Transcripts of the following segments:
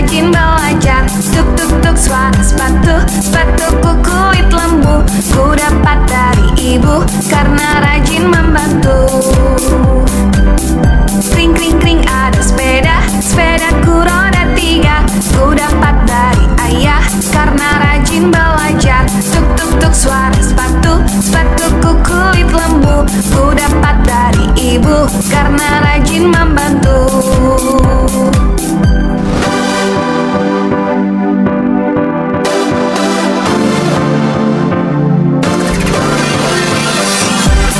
rajin belajar. Tuk tuk tuk suara sepatu, sepatuku kulit lembu. Ku dapat dari ibu karena rajin membantu. Kring kring kring ada sepeda, sepedaku roda 3. Ku dapat dari ayah karena rajin belajar. Tuk tuk tuk suara sepatu, sepatuku kulit lembu. Ku dapat dari ibu karena rajin membantu.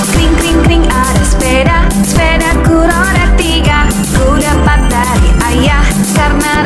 Kring kring kring ada sepeda, sepedaku roda 3. Ku dapat dari ayah karena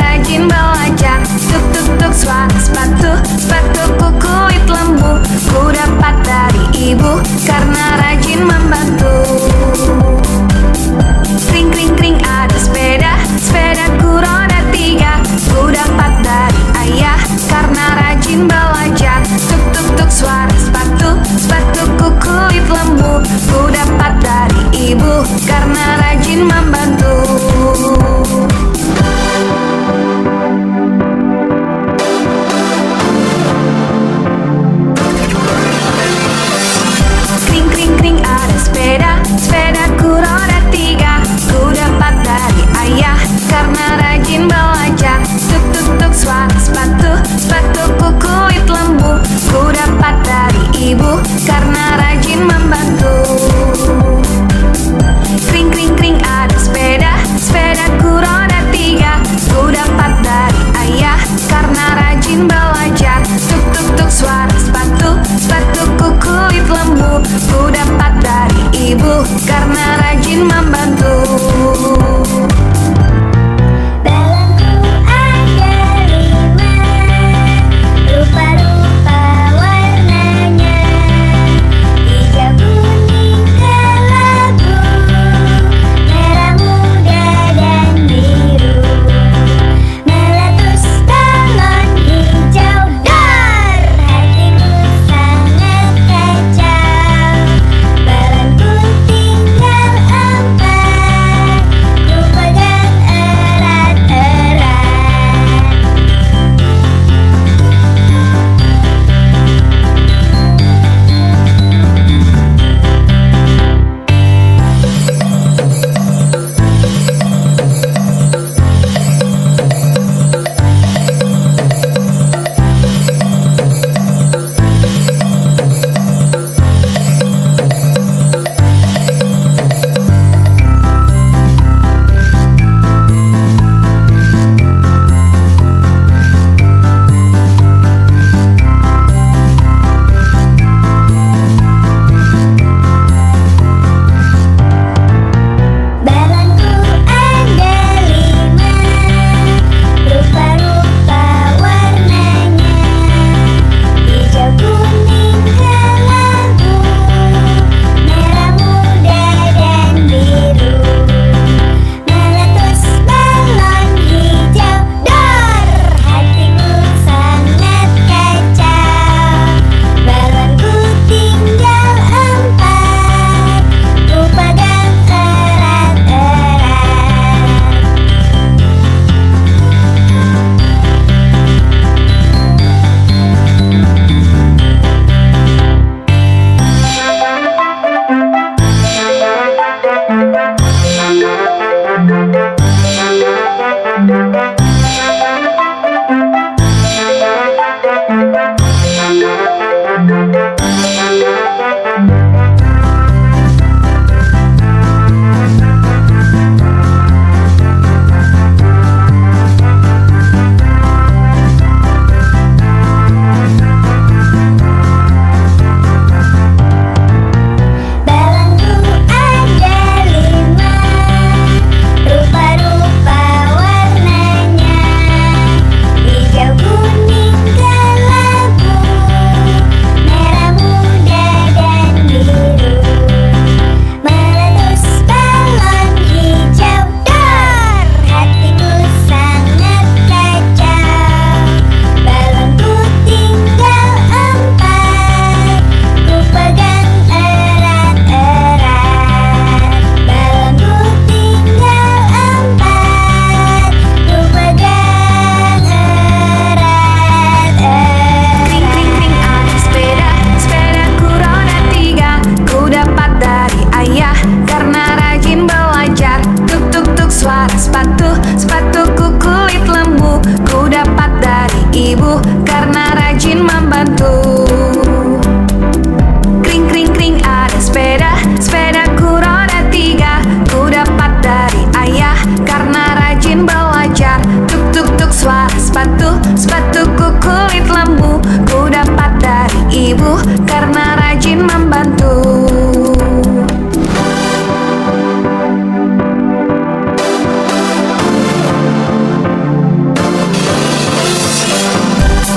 sepatuku kulit lembu. Ku dapat dari ibu karena rajin membantu.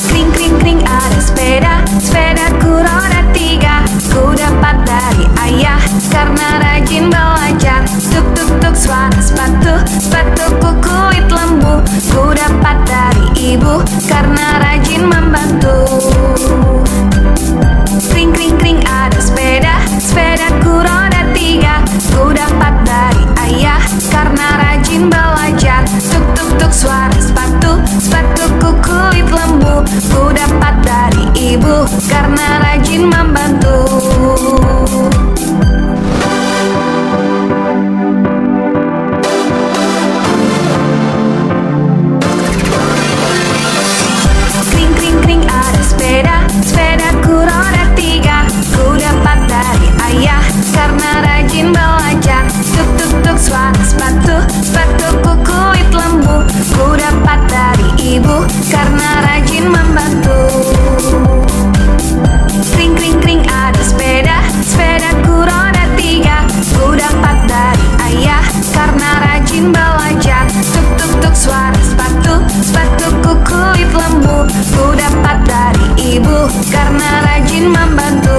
Kring kring kring ada sepedaku roda 3. Ku dapat dari ayah karena rajin belajar. Tuk tuk tuk suara sepatuku kulit lembu. Ku dapat dari ibu karena rajin membantu. Kring kring kring ada sepedaku roda 3. Ku dapat dari ayah karena rajin belajar. Tuk tuk tuk suara sepatuku kulit lembu. Ku dapat dari ibu karena rajin membantu. Kring kring kring ada sepedaku roda 3. Ku dapat dari ayah karena rajin belajar. Tuk tuk tuk suara sepatuku kulit lembu. Ku dapat dari ibu karena rajin membantu. Kring kring kring ada sepedaku roda 3. Ku dapat dari ayah karena rajin belajar. Tuk tuk tuk suara sepatuku kulit lembu. Ku dapat dari ibu karena rajin membantu.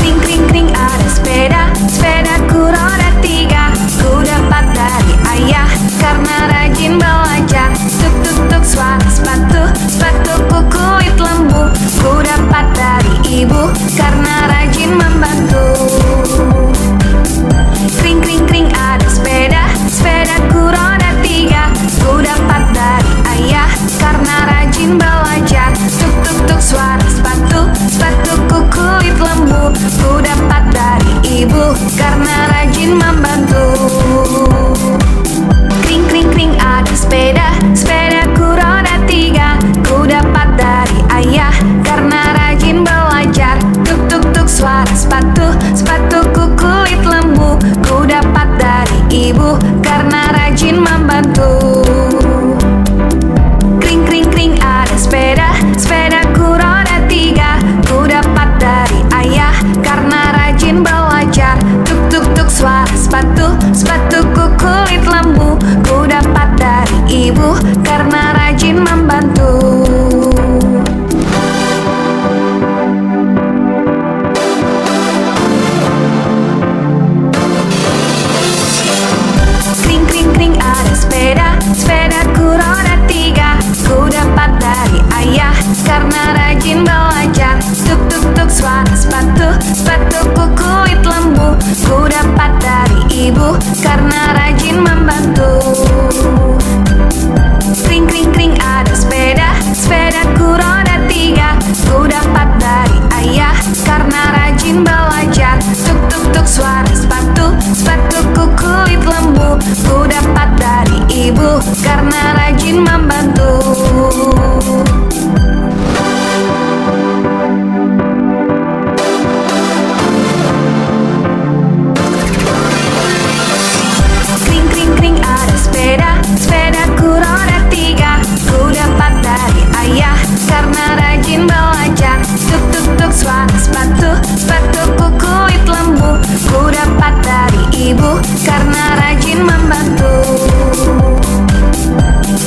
Kring kring kring ada sepedaku roda 3. Ku dapat dari ayah karena rajin belajar. Tuk tuk tuk suara sepatuku kulit lembu. Ku dapat dari ibu karena rajin membantu. Kring kring kring ada sepedaku roda 3. Ku dapat dari ayah karena rajin belajar. Tuk tuk tuk suara sepatuku kulit lembu. Ku dapat dari ibu karena rajin membantu. Kring kring kring ada sepedaku roda 3. Ku dapat dari ayah karena rajin belajar. Tuk tuk tuk suara sepatuku kulit lembu. Ku dapat dari ibu karena rajin membantu. Kring kring kring ada sepedaku roda 3. Ku dapat dari ayah karena rajin belajar. Tuk tuk tuk suara sepatuku kulit lembu. Ku dapat dari ibu karena rajin membantu. Kring kring kring ada sepedaku roda 3. Ku dapat dari ayah karena rajin belajar. Tuk tuk tuk suara sepatuku kulit lembu. Ku dapat dari ibu karena rajin membantu. Kring kring kring ada sepedaku roda 3. Ku dapat dari ayah karena rajin belajar. Tuk tuk tuk suara sepatuku kulit lembu. Ku dapat dari ibu karena rajin membantu. Kring kring kring ada sepedaku roda 3. Ku dapat dari ayah karena rajin belajar. Tuk tuk tuk suara sepatuku kulit lembu. Ku dapat dari ibu karena rajin membantu.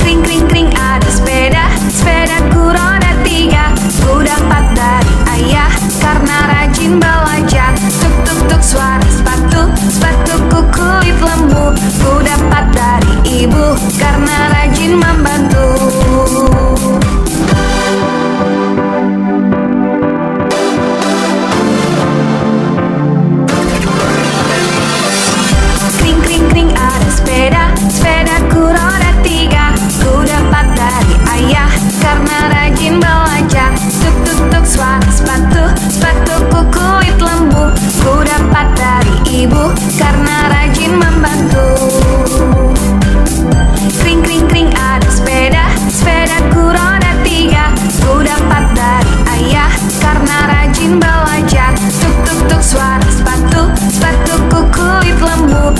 Kring kring kring ada sepedaku roda 3. Ku dapat dari ayah karena rajin belajar. Tuk tuk tuk suara sepatuku kulit lembu. Ku dapat dari ibu karena rajin membantu. Kring kring kring ada sepedaku roda 3. Ku dapat dari ayah karena rajin belajar. Tuk tuk tuk suara sepatuku kulit lembu. Ku dapat dari ibu karena rajin membantu. Kring kring kring ada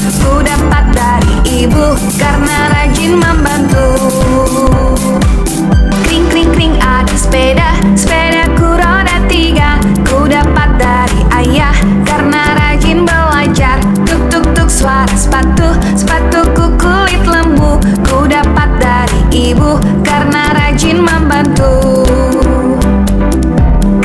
Ku dapat dari ibu karena rajin membantu. Kring kring kring ada sepeda, sepedaku roda 3. Ku dapat dari ayah karena rajin belajar. Tuk tuk tuk suara sepatu, sepatuku kulit lembu. Ku dapat dari ibu karena rajin membantu.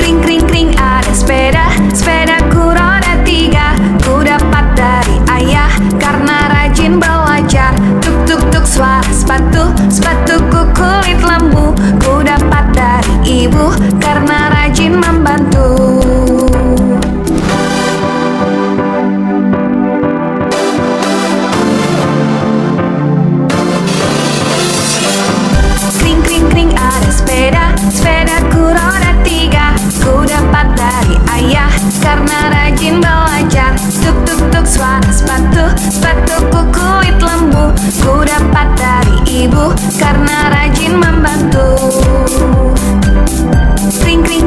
Kring kring kring ada sepeda, sepedaku roda 3. Ku dapat dari ayah karena rajin belajar. Tuk tuk tuk suara sepatu, sepatuku kulit lembu. Ku dapat dari ibu karena rajin membantu. Kring kring kring ada sepeda, sepedaku roda 3. Ku dapat dari ayah karena rajin belajar. Tuk tuk tuk suara sepatu, sepatuku kulit lembu. Ku dapat dari ibu karena rajin membantu. Kring kring